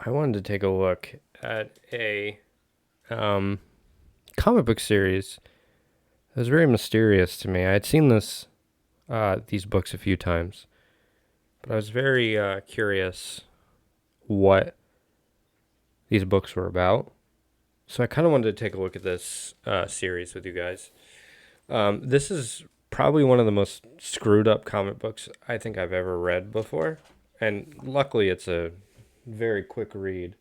I wanted to take a look at a um, comic book series. It was very mysterious to me. I had seen these books a few times, but I was very curious what these books were about. So I kind of wanted to take a look at this series with you guys. This is probably one of the most screwed up comic books I think I've ever read before, and luckily it's a very quick read,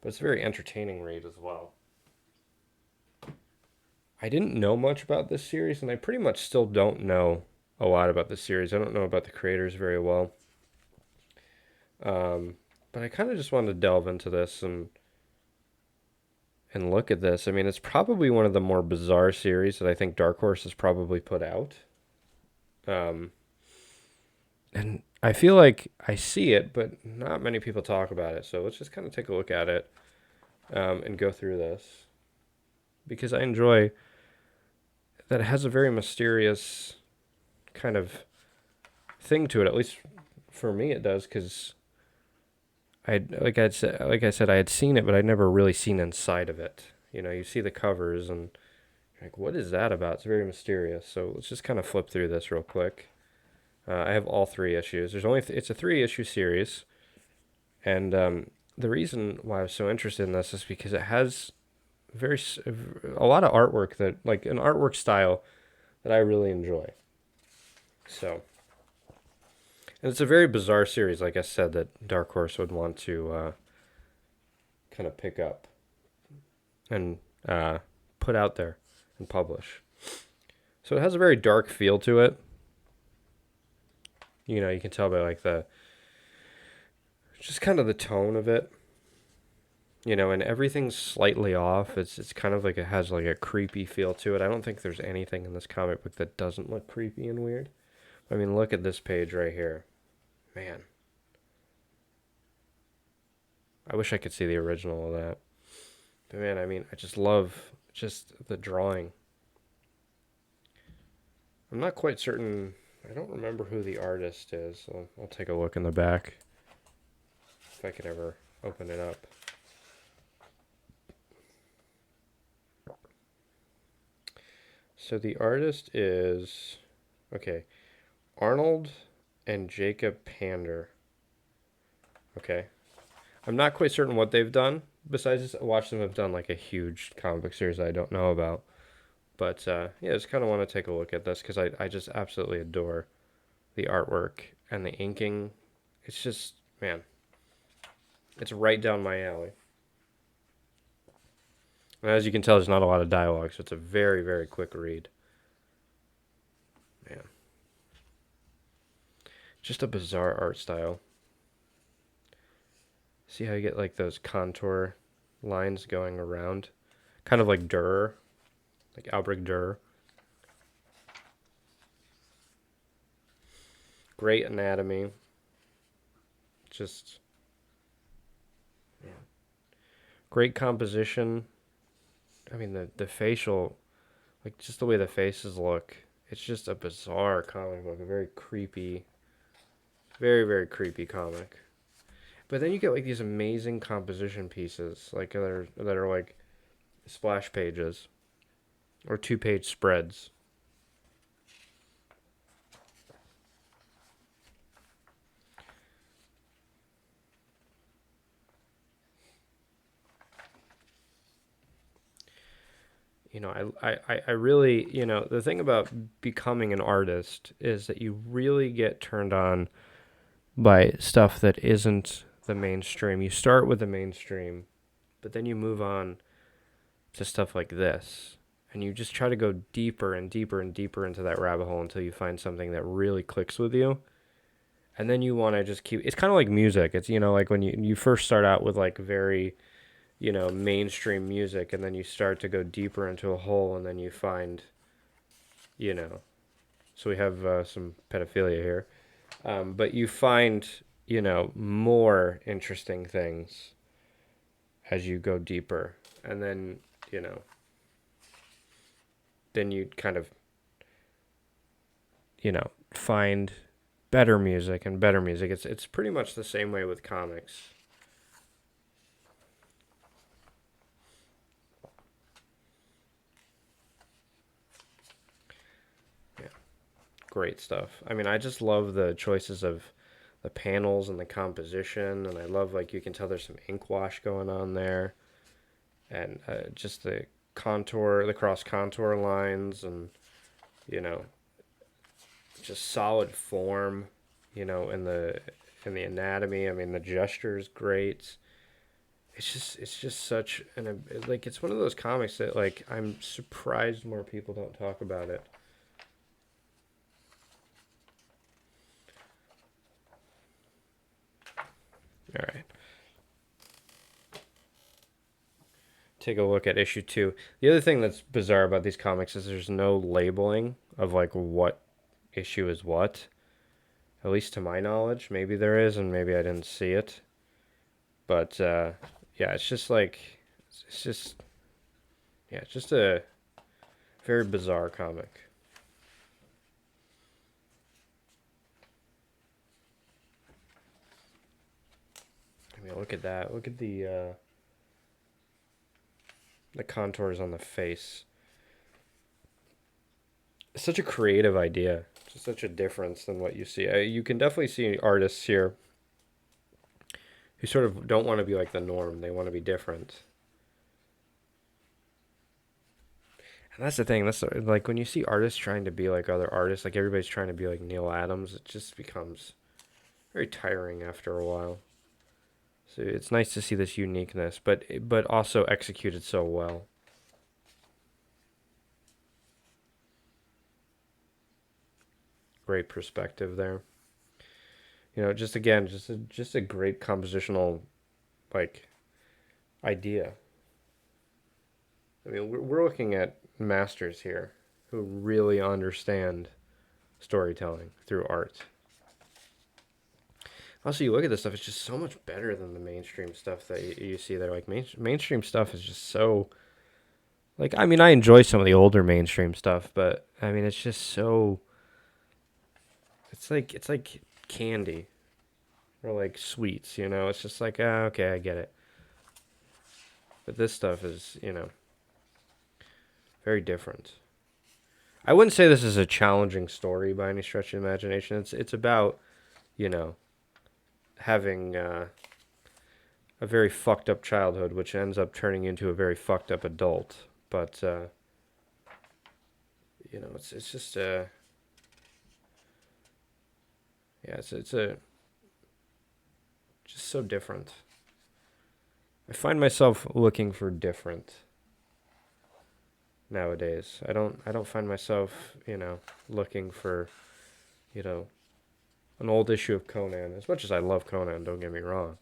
but it's a very entertaining read as well. I didn't know much about this series, and I pretty much still don't know a lot about this series. I don't know about the creators very well. Um, but I kind of just wanted to delve into this and look at this. I mean, it's probably one of the more bizarre series that I think Dark Horse has probably put out. Um, and I feel like I see it, but not many people talk about it. So let's just kind of take a look at it and go through this because I enjoy that it has a very mysterious kind of thing to it. At least for me, it does because like I said, I had seen it, but I'd never really seen inside of it. You know, you see the covers and you're like, what is that about? It's very mysterious. So let's just kind of flip through this real quick. I have all three issues. It's a 3 issue series, and the reason why I was so interested in this is because it has very a lot of artwork that like an artwork style that I really enjoy. So, and it's a very bizarre series, like I said, that Dark Horse would want to kind of pick up and put out there and publish. So it has a very dark feel to it. You know, you can tell by like the just kind of the tone of it. You know, and everything's slightly off. It's kind of like it has like a creepy feel to it. I don't think there's anything in this comic book that doesn't look creepy and weird. I mean, look at this page right here. Man, I wish I could see the original of that. But man, I mean, I just love just the drawing. I'm not quite certain. I don't remember who the artist is. So I'll take a look in the back if I can ever open it up. So the artist is okay, Arnold and Jacob Pander. Okay, I'm not quite certain what they've done. Besides, this, watch them have done like a huge comic book series I don't know about. But yeah, I just kind of want to take a look at this because I just absolutely adore the artwork and the inking. It's just, man, it's right down my alley. And as you can tell, there's not a lot of dialogue, so it's a very, very quick read. Man, just a bizarre art style. See how you get like those contour lines going around? Kind of like Durer, like Albrecht Dürer. Great anatomy. Just yeah. Great composition. I mean the facial, like just the way the faces look. It's just a bizarre comic book, a very creepy, very very creepy comic. But then you get like these amazing composition pieces, like that are like splash pages or 2 page spreads. You know, I really, you know, the thing about becoming an artist is that you really get turned on by stuff that isn't the mainstream. You start with the mainstream, but then you move on to stuff like this. And you just try to go deeper and deeper and deeper into that rabbit hole until you find something that really clicks with you. And then you want to just keep, it's kind of like music. It's, you know, like when you first start out with like very, you know, mainstream music, and then you start to go deeper into a hole, and then you find, you know, so we have some pedophilia here, but you find, you know, more interesting things as you go deeper, and then, you know, then you kind of, you know, find better music and better music. It's pretty much the same way with comics. great stuff. I mean, I just love the choices of the panels and the composition, and I love like you can tell there's some ink wash going on there, and just the contour, the cross contour lines, and you know, just solid form, in the anatomy. I mean, the gesture is great. It's just such an like it's one of those comics that like I'm surprised more people don't talk about it. All right. Take a look at issue 2. The other thing that's bizarre about these comics is there's no labeling of like what issue is what. At least to my knowledge, maybe there is, and maybe I didn't see it. But yeah, it's just like it's just yeah, it's just a very bizarre comic. I mean, look at that. Look at the contours on the face. It's such a creative idea. It's such a difference than what you see. You can definitely see artists here who sort of don't want to be like the norm. They want to be different. And that's the thing. That's like when you see artists trying to be like other artists, like everybody's trying to be like Neil Adams, it just becomes very tiring after a while. So it's nice to see this uniqueness, but also executed so well. Great perspective there. Just again, just a great compositional like idea. I mean, we're looking at masters here who really understand storytelling through art. Also, you look at this stuff; it's just so much better than the mainstream stuff that you see there. Like mainstream stuff is just so like. I mean, I enjoy some of the older mainstream stuff, but I mean, it's just so. It's like candy or like sweets. It's just like okay, I get it. But this stuff is very different. I wouldn't say this is a challenging story by any stretch of the imagination. It's about you know having a very fucked up childhood, which ends up turning into a very fucked up adult. But it's just yeah, it's a just so different. I find myself looking for different nowadays. I don't find myself looking for you know an old issue of Conan. As much as I love Conan, don't get me wrong.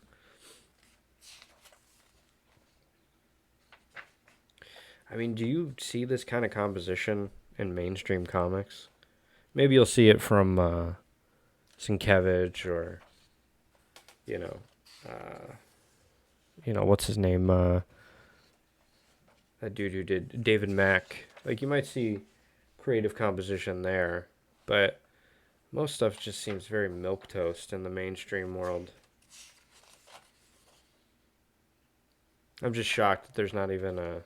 I mean, do you see this kind of composition in mainstream comics? Maybe you'll see it from Sienkiewicz or you know, uh, what's his name? That dude who did David Mack. Like you might see creative composition there, but most stuff just seems very milquetoast in the mainstream world. I'm just shocked that there's not even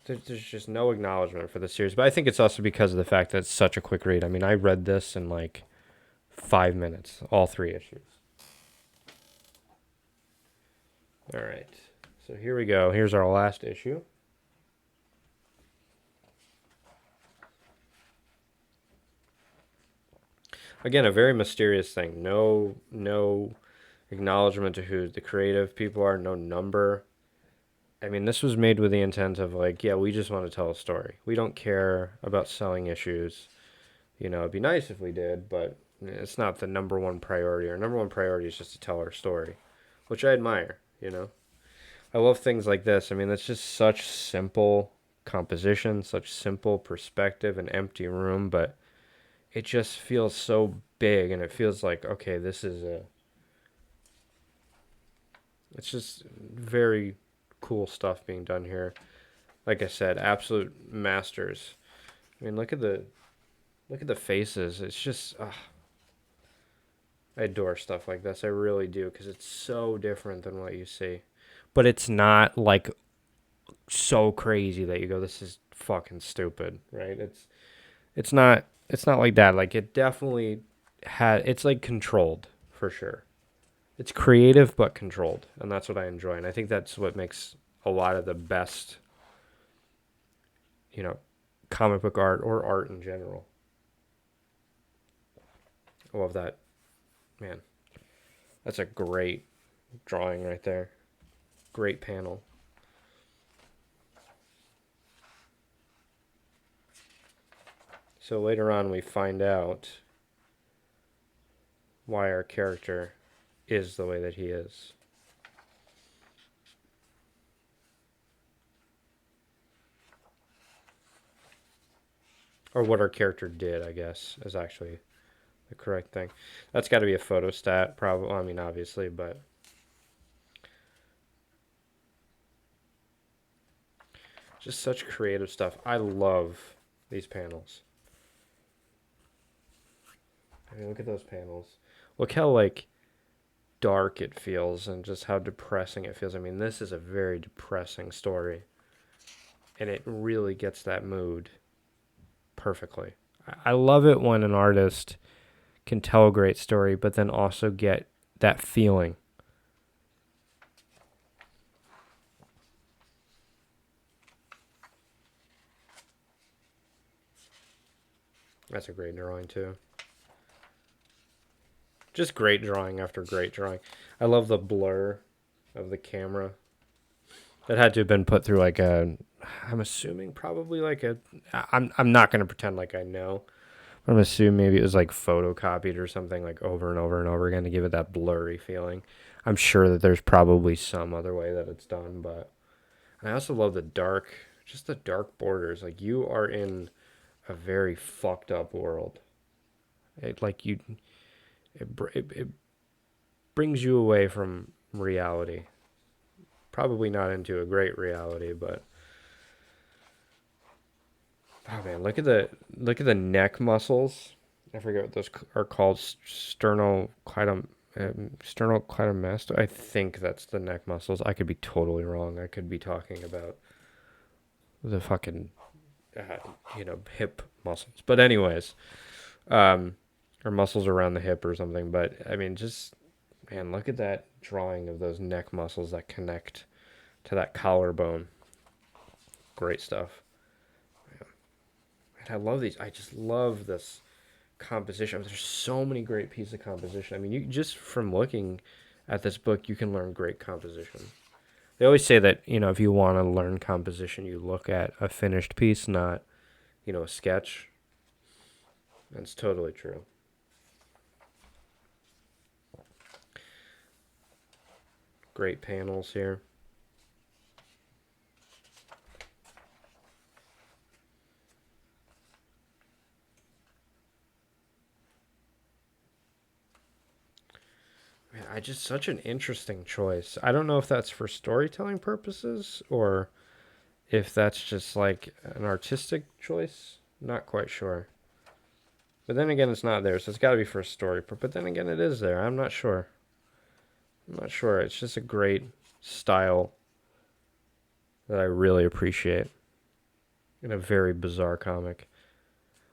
there's just no acknowledgement for the series. But I think it's also because of the fact that it's such a quick read. I mean, I read this in like 5 minutes, all 3 issues. All right. So here we go. Here's our last issue. Again, a very mysterious thing. No acknowledgement to who the creative people are, no number. I mean, this was made with the intent of like, yeah, we just want to tell a story. We don't care about selling issues. It'd be nice if we did, but it's not the number one priority. Our number one priority is just to tell our story, which I admire. I love things like this. I mean, it's just such simple composition, such simple perspective, an empty room, but it just feels so big and it feels like, okay, it's just very cool stuff being done here. Like I said, absolute masters. I mean, look at the faces. It's just I adore stuff like this. I really do because it's so different than what you see. But it's not like so crazy that you go, this is fucking stupid, right? It's not it's not like that. Like it definitely it's like controlled for sure. It's creative but controlled, and that's what I enjoy. And I think that's what makes a lot of the best, you know, comic book art or art in general. I love that, man. That's a great drawing right there. Great panel. So later on, we find out why our character is the way that he is. Or what our character did, I guess, is actually the correct thing. That's got to be a photo stat, probably. I mean, obviously, but just such creative stuff. I love these panels. I mean, look at those panels. Look how like dark it feels and just how depressing it feels. I mean, this is a very depressing story, and it really gets that mood perfectly. I love it when an artist can tell a great story, but then also get that feeling. That's a great drawing too. Just great drawing after great drawing. I love the blur of the camera. That had to have been put through like a, I'm assuming probably like a, I'm not going to pretend like I know. I'm assuming maybe it was like photocopied or something like over and over and over again to give it that blurry feeling. I'm sure that there's probably some other way that it's done, but and I also love the dark, just the dark borders. Like you are in a very fucked up world. It like you, it brings you away from reality. Probably not into a great reality, but oh man, look at the neck muscles. I forget what those are called. Sternocleidomastoid. I think that's the neck muscles. I could be totally wrong. I could be talking about the fucking uh, hip muscles. But anyways, um, or muscles around the hip or something. But I mean, just man, look at that drawing of those neck muscles that connect to that collarbone. Great stuff. And I love these. I just love this composition. I mean, there's so many great pieces of composition. I mean, you just from looking at this book, you can learn great composition. They always say that, if you want to learn composition, you look at a finished piece, not, a sketch. That's totally true. Great panels here. Man, such an interesting choice. I don't know if that's for storytelling purposes or if that's just like an artistic choice. Not quite sure. But then again, it's not there, so it's got to be for a story. But then again, it is there. I'm not sure. It's just a great style that I really appreciate in a very bizarre comic.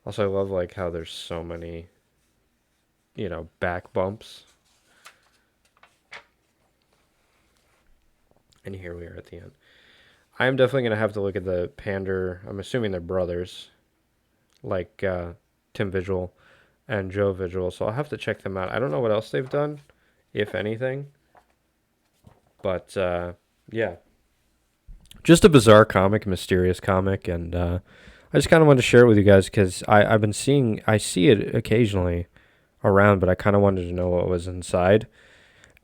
Also, I love like how there's so many, back bumps. And here we are at the end. I am definitely going to have to look at the Pander. I'm assuming they're brothers, like Tim Vigil and Joe Vigil. So I'll have to check them out. I don't know what else they've done, if anything. But yeah, just a bizarre comic, mysterious comic, and I just kind of wanted to share it with you guys because I see it occasionally around, but I kind of wanted to know what was inside.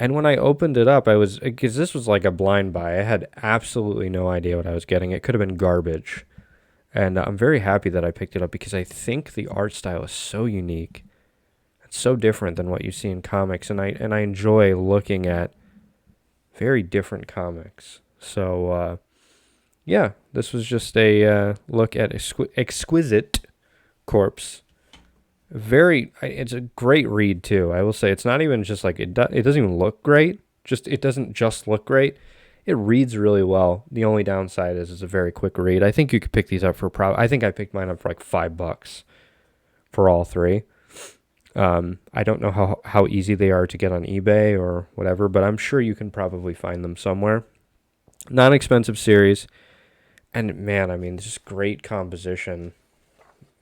And when I opened it up, because this was like a blind buy. I had absolutely no idea what I was getting. It could have been garbage. And I'm very happy that I picked it up because I think the art style is so unique. It's so different than what you see in comics. And I enjoy looking at very different comics. So, yeah, this was just a look at Exquisite Corpse. It's a great read too. I will say it's not even just like it doesn't even look great. It doesn't just look great. It reads really well. The only downside is it's a very quick read. I think you could pick these up for I think I picked mine up for like $5, for all three. I don't know how easy they are to get on eBay or whatever, but I'm sure you can probably find them somewhere. Non-expensive series. And man, I mean, just great composition.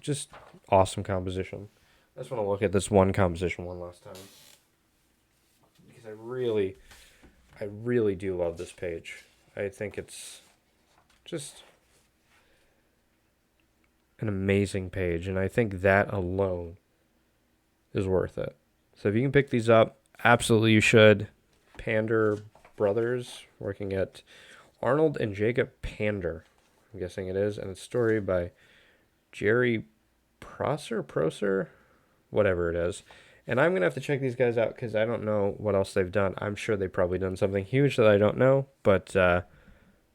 Just awesome composition. I just want to look at this one composition one last time. Because I really do love this page. I think it's just an amazing page. And I think that alone is worth it. So if you can pick these up, absolutely you should. Pander Brothers, working at Arnold and Jacob Pander, I'm guessing it is. And it's a story by Jerry Prosser, whatever it is. And I'm going to have to check these guys out because I don't know what else they've done. I'm sure they've probably done something huge that I don't know. But,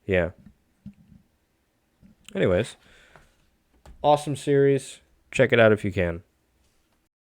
yeah. Anyways, awesome series. Check it out if you can.